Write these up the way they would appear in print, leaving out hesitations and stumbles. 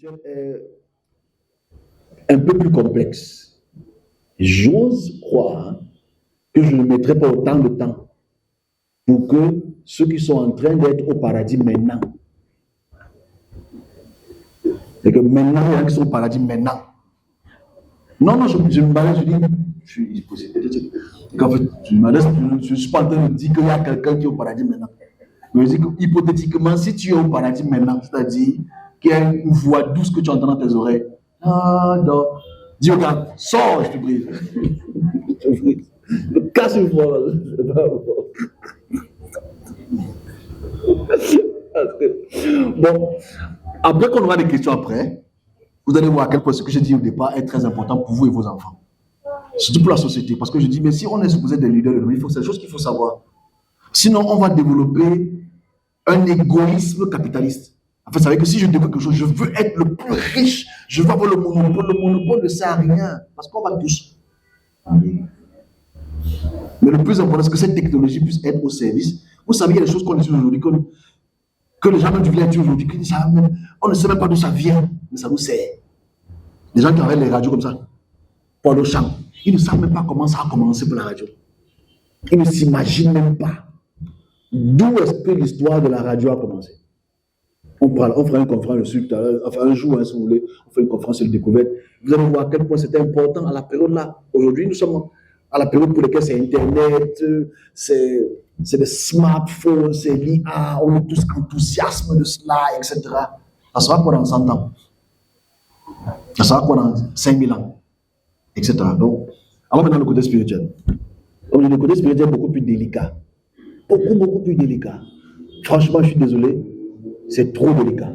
est un peu plus complexe. J'ose croire que je ne mettrai pas autant de temps pour que ceux qui sont en train d'être au paradis maintenant, et que maintenant, il y en a qui sont au paradis maintenant. Non, je me balade, je suis posé. En fait, je ne suis pas en train de dire qu'il y a quelqu'un qui est au paradis maintenant. Mais je dis que, hypothétiquement, si tu es au paradis maintenant, c'est-à-dire qu'il y a une voix douce que tu entends dans tes oreilles, ah non, dis au gars, sors, je te prie. Je te prie. Casse une voix. Bon, après qu'on aura des questions après, vous allez voir à quel point ce que j'ai dit au départ est très important pour vous et vos enfants. Surtout pour la société. Parce que je dis, mais si on est supposé être des leaders de demain, c'est des choses qu'il faut savoir. Sinon, on va développer un égoïsme capitaliste. En fait, vous savez que si je développe quelque chose, je veux être le plus riche, je veux avoir le monopole. Le monopole ne sert à rien, parce qu'on va tous. Mais le plus important, c'est que cette technologie puisse être au service. Vous savez, il y a des choses qu'on dit aujourd'hui, que les gens même du village aujourd'hui, on ne sait même pas d'où ça vient, mais ça nous sert. Les gens qui arrêtent les radios comme ça, pour le champ, ils ne savent même pas comment ça a commencé pour la radio. Ils ne s'imaginent même pas d'où est-ce que l'histoire de la radio a commencé. On fera une conférence dessus tout à l'heure, enfin un jour, hein, si vous voulez, on fait une conférence sur la découverte. Vous allez voir à quel point c'était important à la période-là. Aujourd'hui, nous sommes à la période pour laquelle c'est Internet, c'est des smartphones, c'est l'IA, on est tous enthousiastes de cela, etc. Ça sera quoi dans 100 ans? Ça sera quoi dans 5000 ans? Etc. Donc, on va maintenant le côté spirituel. Donc, le côté spirituel est beaucoup plus délicat. Beaucoup plus délicat. Franchement, je suis désolé, c'est trop délicat.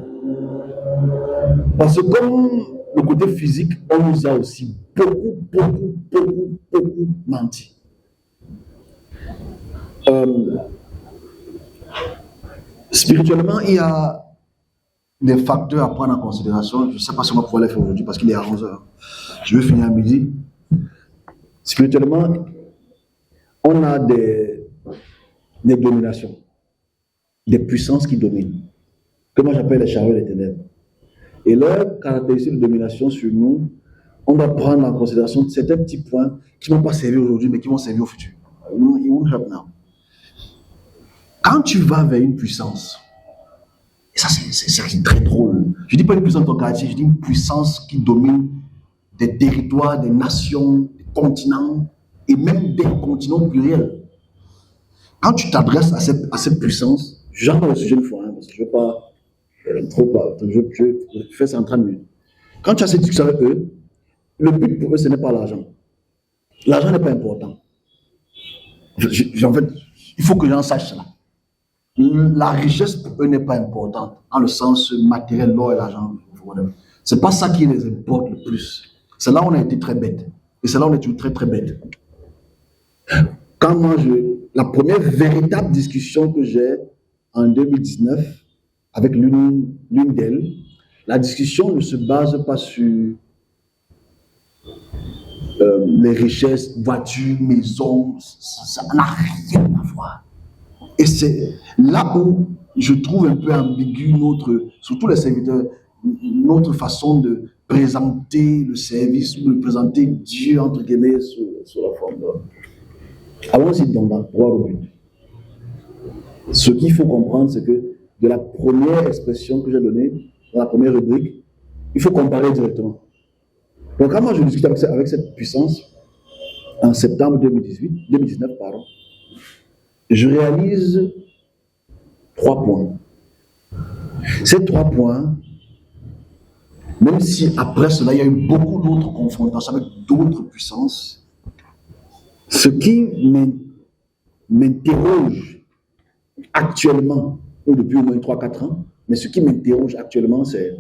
Parce que comme le côté physique, on nous a aussi beaucoup menti. Spirituellement, il y a des facteurs à prendre en considération. Je ne sais pas si on va pouvoir les faire aujourd'hui parce qu'il est à 11h. Je vais finir à midi. Spirituellement, on a des dominations, des puissances qui dominent, que moi j'appelle les chariots des ténèbres. Et leur caractéristique de domination sur nous, on doit prendre en considération certains petits points qui ne vont pas servir aujourd'hui, mais qui vont servir au futur. It won't help now. Quand tu vas vers une puissance, et ça c'est très drôle, je ne dis pas une puissance de ton quartier, je dis une puissance qui domine des territoires, des nations, des continents, et même des continents pluriels. Quand tu t'adresses à cette puissance, j'entre dans le sujet une fois, hein, parce que je ne veux pas trop pas, je fais ça en 30 minutes. Quand tu as cette discussion avec eux, le but pour eux, ce n'est pas l'argent. L'argent n'est pas important. En fait, il faut que les gens sachent cela. La richesse pour eux n'est pas importante, en le sens matériel, l'or et l'argent. Ce n'est pas ça qui les importe le plus. C'est là où on a été très bête. Et c'est là où on est toujours très bête. Quand moi, la première véritable discussion que j'ai en 2019 avec l'une d'elles, la discussion ne se base pas sur les richesses, voitures, maisons, ça n'a rien à voir. Et c'est là où je trouve un peu ambigu surtout les serviteurs, notre façon de présenter le service ou de présenter Dieu, entre guillemets, sous la forme d'homme. Allons-y donc dans droit au but. Ce qu'il faut comprendre, c'est que de la première expression que j'ai donnée, dans la première rubrique, il faut comparer directement. Donc, quand moi je discute avec cette puissance, en septembre 2019, je réalise 3 points. Ces 3 points, même si après cela, il y a eu beaucoup d'autres confrontations avec d'autres puissances, ce qui m'interroge actuellement, ou depuis au moins 3-4 ans, mais ce qui m'interroge actuellement, c'est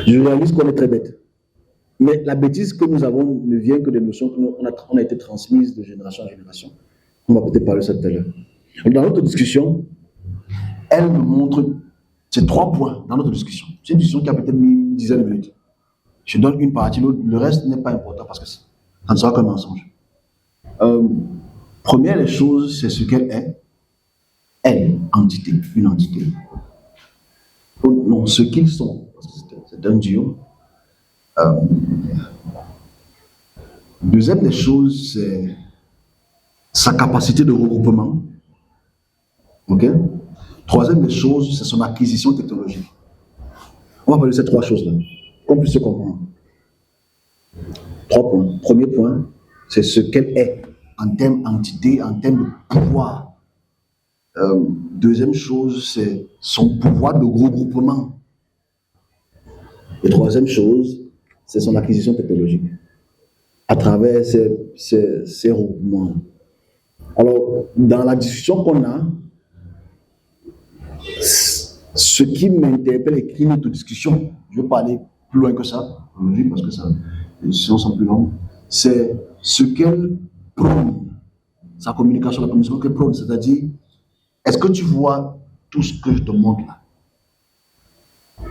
je réalise qu'on est très bête. Mais la bêtise que nous avons ne vient que des notions qu'on a été transmises de génération en génération. On va peut-être parler de ça tout à l'heure. Dans notre discussion, elle nous montre ces 3 points dans notre discussion. C'est une discussion qui a peut-être mis une dizaine de minutes. Je donne une partie, l'autre, le reste n'est pas important parce que ça ne sera qu'un mensonge. Première des choses, c'est ce qu'elle est. elle, entité, une entité. Non, ce qu'ils sont, parce que c'est un duo. Deuxième des choses, c'est sa capacité de regroupement. Ok? Troisième des choses, c'est son acquisition technologique. On va parler de ces trois choses-là, qu'on puisse se comprendre. 3 points. Premier point, c'est ce qu'elle est en termes d'entité, en termes de pouvoir. Deuxième chose, c'est son pouvoir de regroupement. Et troisième chose, c'est son acquisition technologique à travers ces regroupements. Alors, dans la discussion qu'on a, ce qui m'interpelle et qui est de discussion, je veux pas aller plus loin que ça, aujourd'hui, parce que les discussions sont plus longues, c'est ce qu'elle prône, sa communication, la communication qu'elle prône, c'est-à-dire, est-ce que tu vois tout ce que je te montre là?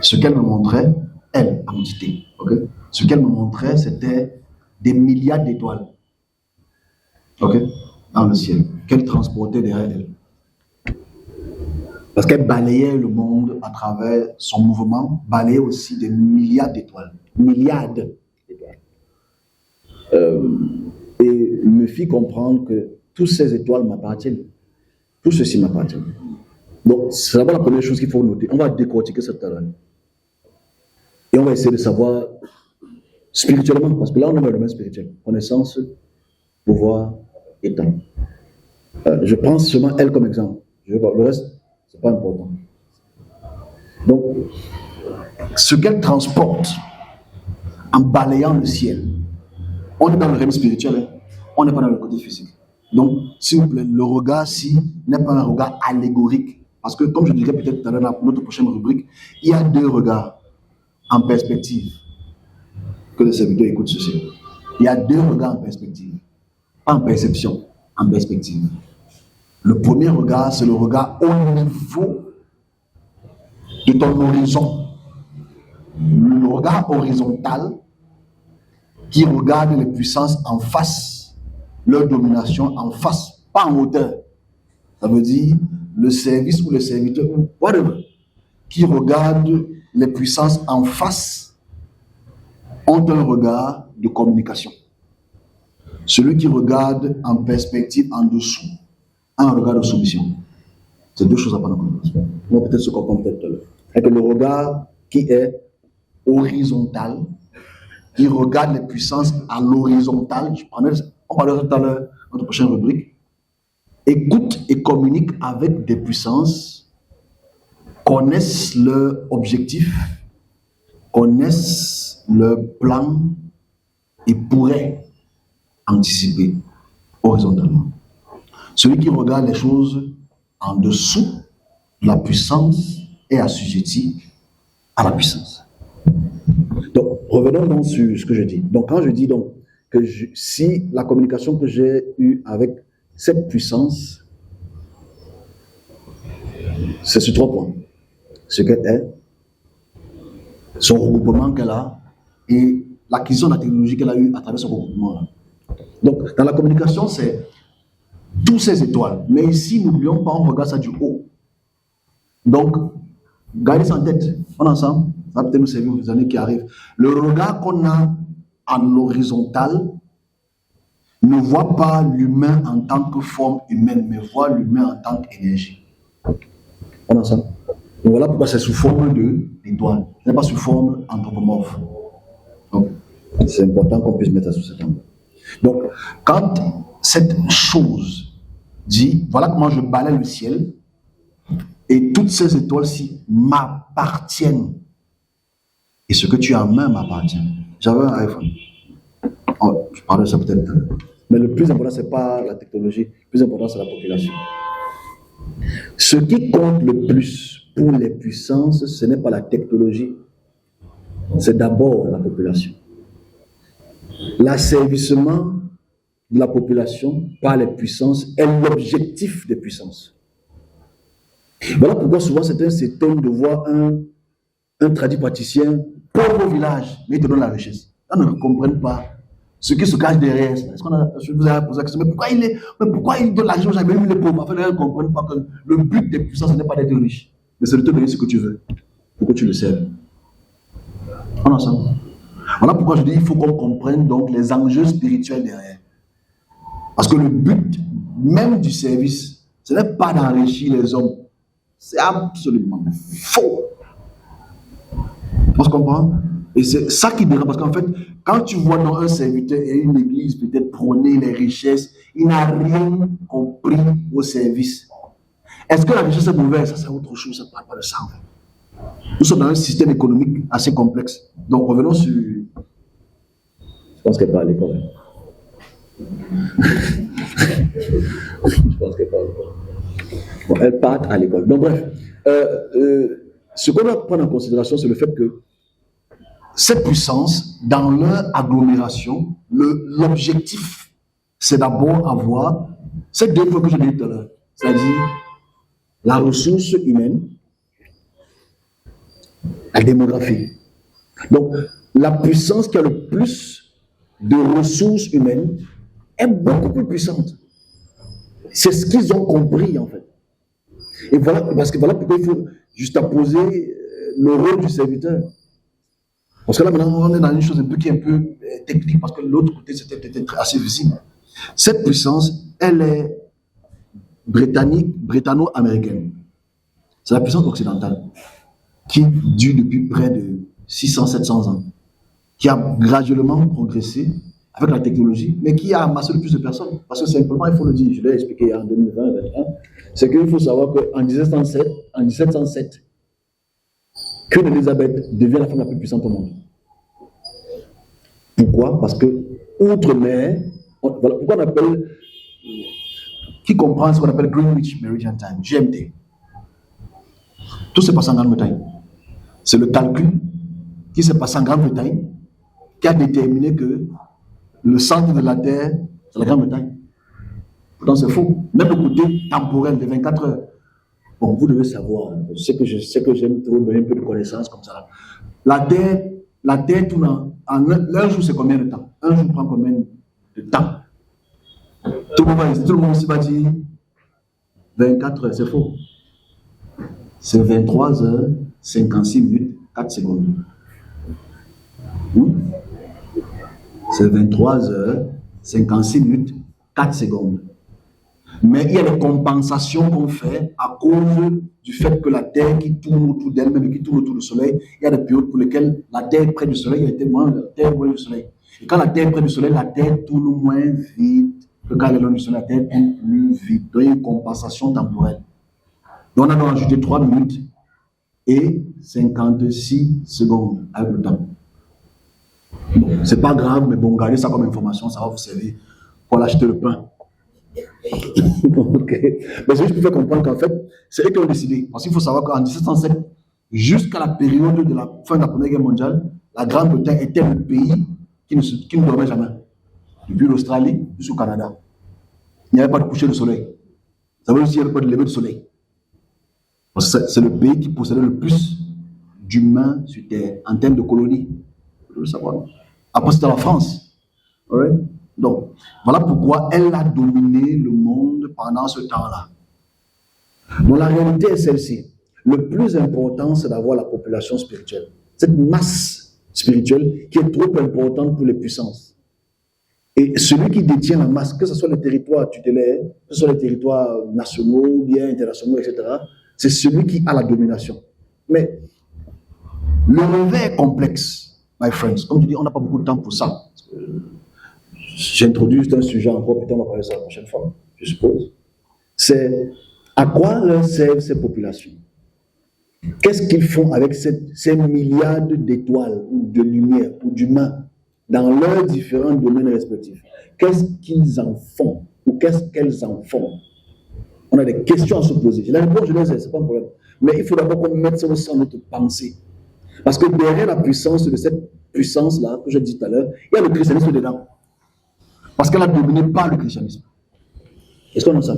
Ce qu'elle me montrait, elle, entité, ok? Ce qu'elle me montrait, c'était des milliards d'étoiles, ok? Dans le ciel, qu'elle transportait derrière elle. Parce qu'elle balayait le monde à travers son mouvement, balayait aussi des milliards d'étoiles. Milliards d'étoiles. Et me fit comprendre que toutes ces étoiles m'appartiennent. Tout ceci m'appartient. Donc, c'est d'abord la première chose qu'il faut noter. On va décortiquer ça tout à l'heure. Et on va essayer de savoir spirituellement, parce que là, on est dans le domaine spirituel. Connaissance, pouvoir et temps. Je prends seulement elle comme exemple. Le reste, c'est pas important. Donc, ce qu'elle transporte en balayant le ciel, on est dans le règne spirituel, hein? On n'est pas dans le côté physique. Donc, s'il vous plaît, le regard-ci n'est pas un regard allégorique. Parce que, comme je dirais peut-être dans notre prochaine rubrique, il y a deux regards en perspective. Que les serviteurs écoutent ceci. Il y a deux regards en perspective. Pas en perception, en perspective. Le premier regard, c'est le regard au niveau de ton horizon. Le regard horizontal qui regarde les puissances en face, leur domination en face, pas en hauteur. Ça veut dire le service ou le serviteur, whatever, qui regarde les puissances en face ont un regard de communication. Celui qui regarde en perspective en dessous a un regard de soumission. C'est deux choses à prendre en compte. On va peut-être se comprendre peut-être tout à l'heure. Avec le regard qui est horizontal, qui regarde les puissances à l'horizontale, on parlera tout à l'heure dans notre prochaine rubrique, écoute et communique avec des puissances, connaissent leur objectif, connaissent leur plan et pourraient anticiper horizontalement. Celui qui regarde les choses en dessous de la puissance est assujetti à la puissance. Donc, revenons donc sur ce que je dis. Donc, quand je dis donc que si la communication que j'ai eue avec cette puissance, c'est sur 3 points. Ce qu'elle est, son regroupement qu'elle a et l'acquisition de la technologie qu'elle a eue à travers ce regroupement-là. Donc, dans la communication, c'est toutes ces étoiles. Mais ici, n'oublions pas, on regarde ça du haut. Donc, gardez ça en tête. On est ensemble. Ça va peut-être nous servir aux années qui arrivent. Le regard qu'on a en horizontal ne voit pas l'humain en tant que forme humaine, mais voit l'humain en tant qu'énergie. On est ensemble. Donc voilà pourquoi c'est sous forme d'étoile. Ce n'est pas sous forme anthropomorphe. Donc, c'est important qu'on puisse mettre ça sous cet angle. Donc, quand cette chose dit, voilà comment je balaye le ciel, et toutes ces étoiles-ci m'appartiennent. Et ce que tu as en main m'appartient. J'avais un iPhone. Oh, je parle de ça peut-être. Mais le plus important, ce n'est pas la technologie. Le plus important, c'est la population. Ce qui compte le plus pour les puissances, ce n'est pas la technologie. C'est d'abord la population. L'asservissement de la population par les puissances est l'objectif des puissances. Voilà pourquoi souvent c'est un étonne de voir un tradit praticien pauvre au village, mais il te donne la richesse. Ils ne comprennent pas ce qui se cache derrière. Est-ce qu'on a, je vous ai posé la question, mais pourquoi il donne l'argent, jamais même les pauvres? Enfin, les gens ne comprennent pas que le but des puissants, ce n'est pas d'être riche, mais c'est de te donner ce que tu veux, pour que tu le serves. On est ensemble. Voilà pourquoi je dis qu'il faut qu'on comprenne donc les enjeux spirituels derrière. Parce que le but même du service, ce n'est pas d'enrichir les hommes. C'est absolument faux. On se comprend? Et c'est ça qui dérange, parce qu'en fait, quand tu vois dans un serviteur et une église peut-être prôner les richesses, il n'a rien compris au service. Est-ce que la richesse est mauvaise? Ça, c'est autre chose, ça ne parle pas de ça. En fait. Nous sommes dans un système économique assez complexe. Donc, revenons sur... Je pense qu'elle parle à l'école. Je pense qu'elle parle à l'école. Bon, elle part à l'école. Donc, bref. Ce qu'on doit prendre en considération, c'est le fait que cette puissance, dans leur agglomération, l'objectif, c'est d'abord avoir ces deux points que je disais tout à l'heure, c'est-à-dire la ressource humaine, la démographie. Donc, la puissance qui a le plus de ressources humaines est beaucoup plus puissante. C'est ce qu'ils ont compris, en fait. Et voilà, parce que voilà pourquoi il faut juste poser le rôle du serviteur. Parce que là, maintenant, on est dans une chose qui est un peu technique, parce que l'autre côté, c'était peut-être assez visible. Cette puissance, elle est britannique, britanno-américaine. C'est la puissance occidentale, qui dure depuis près de 600-700 ans, qui a graduellement progressé avec la technologie, mais qui a amassé le plus de personnes. Parce que simplement, il faut le dire, je l'ai expliqué en 2020-2021, c'est qu'il faut savoir qu'en 1707, Queen Elizabeth devient la femme la plus puissante au monde. Pourquoi? Parce que, outre-mer, voilà pourquoi on appelle, qui comprend ce qu'on appelle Greenwich Meridian Time, GMT. Tout se passe en Grande-Bretagne. C'est le calcul qui se passe en Grande-Bretagne qui a déterminé que le centre de la Terre, c'est la Grande-Bretagne. Pourtant, c'est faux. Même le côté temporel de 24 heures. Bon, vous devez savoir, je sais que j'aime trop donner un peu de connaissances comme ça. La Terre tourne en un jour, c'est combien de temps? Un jour prend combien de temps? Tout le monde ici va dire 24 heures, c'est faux. C'est 23 heures, 56 minutes, 4 secondes. C'est 23 heures, 56 minutes, 4 secondes. Mais il y a des compensations qu'on fait à cause du fait que la Terre qui tourne autour d'elle-même, qui tourne autour du Soleil, il y a des périodes pour lesquelles la Terre est près du Soleil, il y a des moments où la Terre est loin du Soleil. Et quand la Terre est près du Soleil, la Terre tourne moins vite que quand elle est loin du Soleil, la Terre tourne plus vite. Donc il y a une compensation temporelle. Donc on a donc ajouté 3 minutes et 56 secondes avec le temps. Bon, c'est pas grave, mais bon, gardez ça comme information, ça va vous servir pour acheter le pain. Okay. Mais c'est juste pour faire comprendre qu'en fait, c'est eux qui ont décidé. Parce qu'il faut savoir qu'en 1707, jusqu'à la période de la fin de la Première Guerre mondiale, la Grande-Bretagne était le pays qui ne dormait jamais. Depuis l'Australie jusqu'au Canada. Il n'y avait pas de coucher de soleil. Ça veut dire qu'il n'y avait pas de lever de soleil. Parce que c'est le pays qui possédait le plus d'humains sur Terre en termes de colonies. Vous devez le savoir. Après, c'était la France. Right? Donc, voilà pourquoi elle a dominé le monde pendant ce temps-là. Donc, la réalité est celle-ci. Le plus important, c'est d'avoir la population spirituelle. Cette masse spirituelle qui est trop importante pour les puissances. Et celui qui détient la masse, que ce soit les territoires tutélaires, que ce soit les territoires nationaux, bien internationaux, etc., c'est celui qui a la domination. Mais le revers est complexe, my friends. Comme tu dis, on n'a pas beaucoup de temps pour ça. J'introduis juste un sujet encore, peut-être on va parler de ça la prochaine fois, je suppose. C'est à quoi leur servent ces populations? Qu'est-ce qu'ils font avec ces milliards d'étoiles, ou de lumière, ou d'humains, dans leurs différents domaines respectifs? Qu'est-ce qu'ils en font? Ou qu'est-ce qu'elles en font? On a des questions à se poser. La réponse, je les ai, ce n'est pas un problème. Mais il faut d'abord qu'on mette ça aussi dans notre pensée. Parce que derrière la puissance de cette puissance-là, que j'ai dit tout à l'heure, il y a le christianisme dedans. Parce qu'elle a dominé par le christianisme. Est-ce qu'on en sait?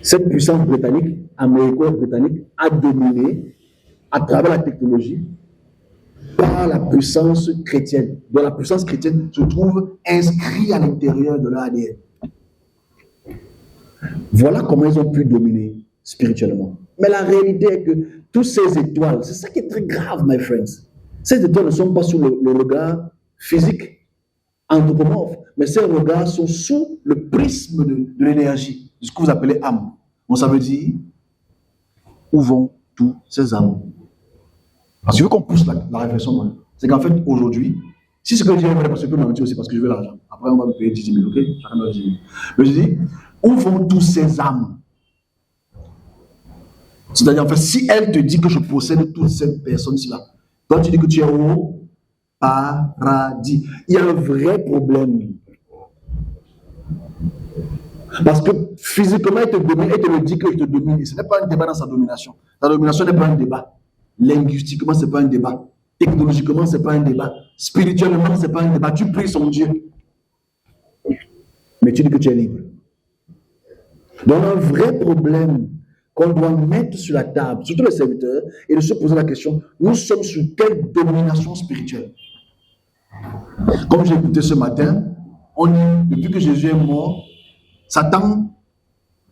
Cette puissance américo-britannique, a dominé à travers la technologie par la puissance chrétienne, dont la puissance chrétienne se trouve inscrite à l'intérieur de leur ADN. Voilà comment ils ont pu dominer spirituellement. Mais la réalité est que toutes ces étoiles, c'est ça qui est très grave, my friends. Ces étoiles ne sont pas sous le regard physique, anthropomorphe, mais ces regards sont sous le prisme de l'énergie, de ce que vous appelez âme. Bon, ça veut dire, où vont tous ces âmes? Parce que je veux qu'on pousse la réflexion, c'est qu'en fait, aujourd'hui, si ce que je dis, parce que je peux mentir aussi, parce que je veux l'argent. Après, on va me payer 10 000, ok? Chacun doit 10 000. Mais je dis, où vont tous ces âmes? C'est-à-dire, en fait, si elle te dit que je possède toutes ces personnes-là, toi tu dis que tu es au paradis. Il y a un vrai problème. Parce que physiquement, elle te domine, elle te le dit que je te domine. Ce n'est pas un débat dans sa domination. La domination n'est pas un débat. Linguistiquement, ce n'est pas un débat. Technologiquement, ce n'est pas un débat. Spirituellement, ce n'est pas un débat. Tu pries son Dieu. Mais tu dis que tu es libre. Donc, un vrai problème qu'on doit mettre sur la table, surtout les serviteurs, et de se poser la question, nous sommes sous quelle domination spirituelle? Comme j'ai écouté ce matin, on dit, depuis que Jésus est mort, Satan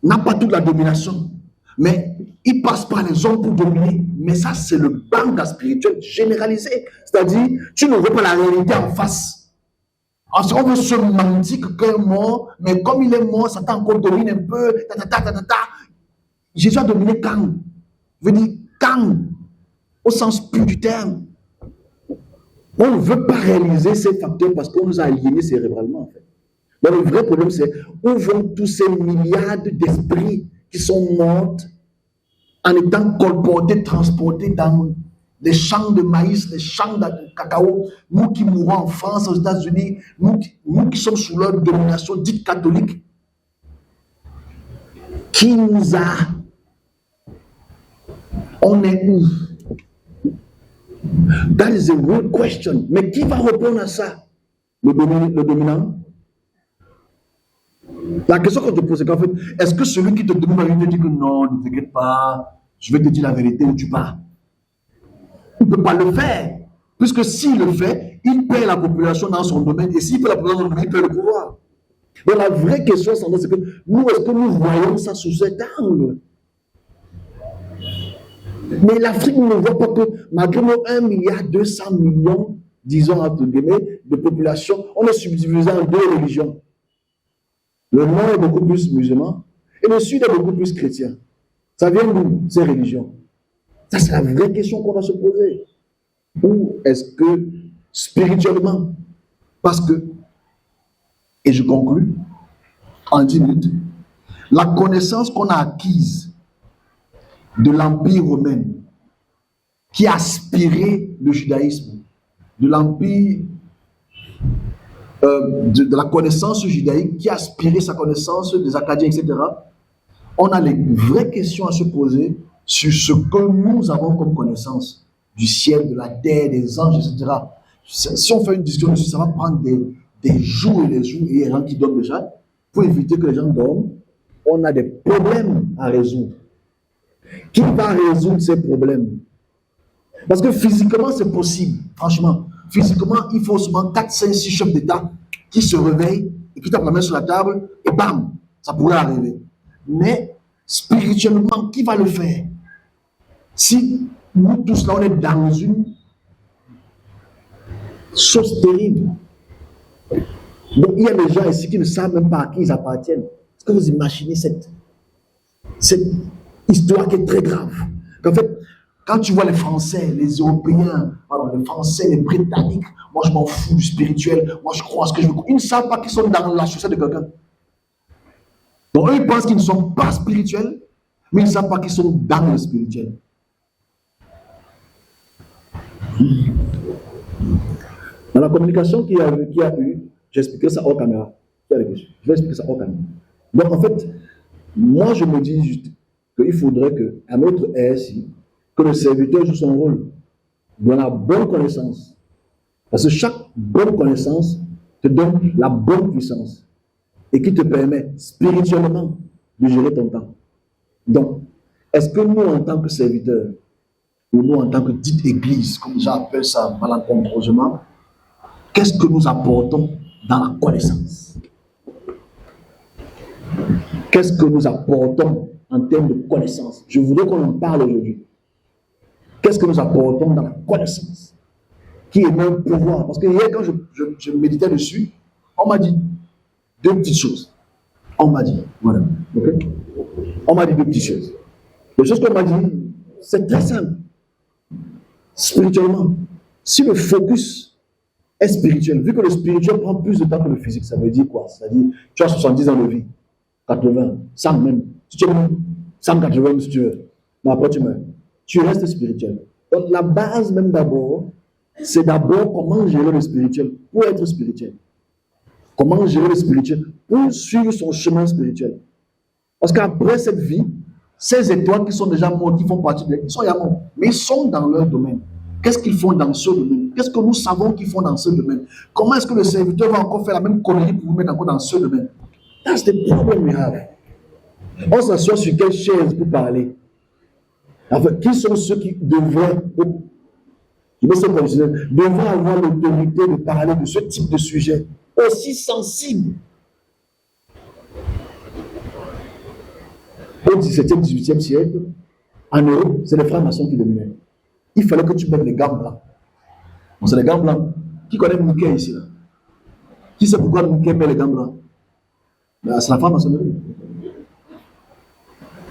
n'a pas toute la domination, mais il passe par les hommes pour dominer. Mais ça, c'est le banga spirituel généralisé. C'est-à-dire, tu ne vois pas la réalité en face. On veut se mentir qu'il est mort, mais comme il est mort, Satan encore domine un peu. Jésus a dominé quand? Je veux dire, quand? Au sens pur du terme. On ne veut pas réaliser ces facteurs parce qu'on nous a aliénés cérébralement, en fait. Donc le vrai problème, c'est où vont tous ces milliards d'esprits qui sont morts en étant colportés, transportés dans les champs de maïs, les champs de cacao, nous qui mourons en France, aux États-Unis, nous qui sommes sous leur domination dite catholique. Qui nous a? On est où? That is a real question. Mais qui va répondre à ça? Le dominant? La question qu'on te pose, c'est qu'en fait, est-ce que celui qui te domine va te dire que non, ne t'inquiète pas, je vais te dire la vérité où tu pars? Il ne peut pas le faire. Puisque s'il le fait, il perd la population dans son domaine. Et s'il perd la population dans son domaine, il perd le pouvoir. Donc la vraie question, c'est que nous, est-ce que nous voyons ça sous cet angle? Mais l'Afrique ne voit pas que malgré nos 1,2 milliard, disons entre guillemets, de population, on est subdivisé en 2 religions. Le nord est beaucoup plus musulman et le sud est beaucoup plus chrétien. Ça vient d'où, ces religions? Ça, c'est la vraie question qu'on doit se poser. Où est-ce que, spirituellement, parce que, et je conclus en 10 minutes, la connaissance qu'on a acquise de l'Empire romain qui aspirait le judaïsme, de l'Empire, de la connaissance judaïque qui aspirait sa connaissance des Acadiens, etc. On a les vraies questions à se poser sur ce que nous avons comme connaissance du ciel, de la terre, des anges, etc. Si on fait une discussion dessus, ça va prendre des jours et des jours, et il y a des gens qui dorment déjà. Pour éviter que les gens dorment, on a des problèmes à résoudre. Qui va résoudre ces problèmes? Parce que physiquement, c'est possible. Franchement, physiquement, il faut seulement 4, 5, 6 chefs d'État qui se réveillent et qui tapent la main sur la table et bam, ça pourrait arriver. Mais spirituellement, qui va le faire? Si nous tous là, on est dans une chose terrible. Donc, il y a des gens ici qui ne savent même pas à qui ils appartiennent. Est-ce que vous imaginez cette histoire qui est très grave? En fait, quand tu vois les Français, les Européens, les Français, les Britanniques, moi je m'en fous du spirituel, moi je crois à ce que je veux. Ils ne savent pas qu'ils sont dans la chaussette de quelqu'un. Donc eux, ils pensent qu'ils ne sont pas spirituels, mais ils ne savent pas qu'ils sont dans le spirituel. Dans la communication qu'il y a eu, j'expliquerai ça hors caméra. Je vais expliquer ça hors caméra. Donc en fait, moi je me dis juste qu'il faudrait qu'à notre RSI, que le serviteur joue son rôle dans la bonne connaissance. Parce que chaque bonne connaissance te donne la bonne puissance et qui te permet spirituellement de gérer ton temps. Donc, est-ce que nous, en tant que serviteurs, nous en tant que dite église, comme les gens appellent ça malencontreusement, qu'est-ce que nous apportons dans la connaissance? Qu'est-ce que nous apportons en termes de connaissance? Je voudrais qu'on en parle aujourd'hui. Qu'est-ce que nous apportons dans la connaissance? Qui est même pouvoir? Parce que hier, quand je méditais dessus, on m'a dit deux petites choses. On m'a dit, voilà. Okay? On m'a dit deux petites choses. Les choses qu'on m'a dit, c'est très simple. Spirituellement, si le focus est spirituel, vu que le spirituel prend plus de temps que le physique, ça veut dire quoi? C'est-à-dire, tu as 70 ans de vie, 80, 100 même. Si tu veux 180 si tu veux, mais après tu meurs. Tu restes spirituel. Donc la base même d'abord, c'est d'abord comment gérer le spirituel pour être spirituel. Comment gérer le spirituel pour suivre son chemin spirituel. Parce qu'après cette vie, ces étoiles qui sont déjà mortes, qui font partie de l'église, ils sont déjà morts, mais ils sont dans leur domaine. Qu'est-ce qu'ils font dans ce domaine? Qu'est-ce que nous savons qu'ils font dans ce domaine? Comment est-ce que le serviteur va encore faire la même connerie pour vous mettre encore dans ce domaine? That's the problem we have. On s'assoit sur quelle chaise pour parler? Enfin, qui sont ceux qui devraient avoir l'autorité de parler de ce type de sujet aussi sensible? Au XVIIe, XVIIIe siècle, en Europe, c'est les francs maçons qui dominaient. Il fallait que tu mettes les gants blancs. Bon, c'est les gants blancs. Qui connaît Mickey ici là? Qui sait pourquoi Mickey met les gants blancs? Ben, c'est la franc-maçonnerie.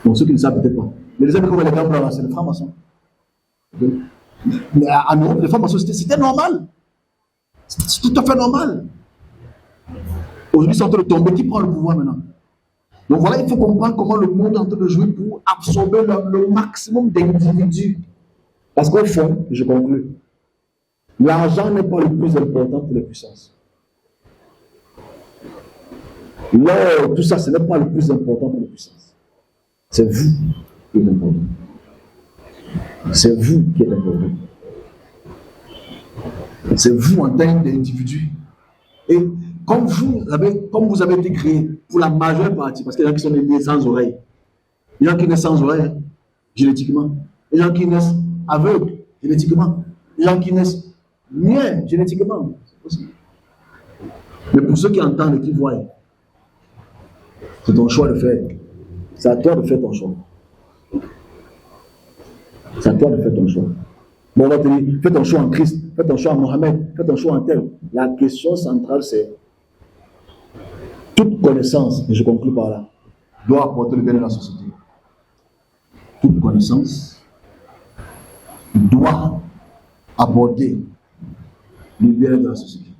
Bon, ceux qui ne savent peut-être pas. Mais les amis qui ont les gants blancs, c'est les francs-maçons. Mais en Europe, les francs-maçons, c'était normal. C'est tout à fait normal. Aujourd'hui, c'est en train de tomber. Qui prend le pouvoir maintenant? Donc voilà, il faut comprendre comment le monde est en train de jouer pour absorber le maximum d'individus. Parce qu'au fond, je conclue, l'argent n'est pas le plus important pour les puissances. L'or, tout ça, ce n'est pas le plus important pour les puissances. C'est vous qui êtes important. C'est vous qui êtes important. C'est vous en tant qu'individu. Et comme vous avez été créé pour la majeure partie, parce qu'il y a des gens qui sont nés sans oreilles, il y a des gens qui naissent sans oreilles, génétiquement, il y a des gens qui naissent aveugles, génétiquement, il y a des gens qui naissent muets, génétiquement, c'est possible. Mais pour ceux qui entendent et qui voient, c'est ton choix de faire. C'est à toi de faire ton choix. C'est à toi de faire ton choix. Bon, on va te dire, fais ton choix en Christ, fais ton choix en Mohamed, fais ton choix en tel. La question centrale, c'est toute connaissance, et je conclue par là, doit apporter le bien à la société. Toute connaissance doit apporter le bien de la société.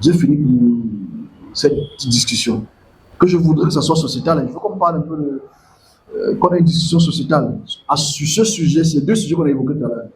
J'ai fini pour cette discussion. Que je voudrais que ça soit sociétal. Il faut qu'on parle un peu qu'on ait une discussion sociétale. Sur ce sujet, c'est deux sujets qu'on a évoqués tout à l'heure.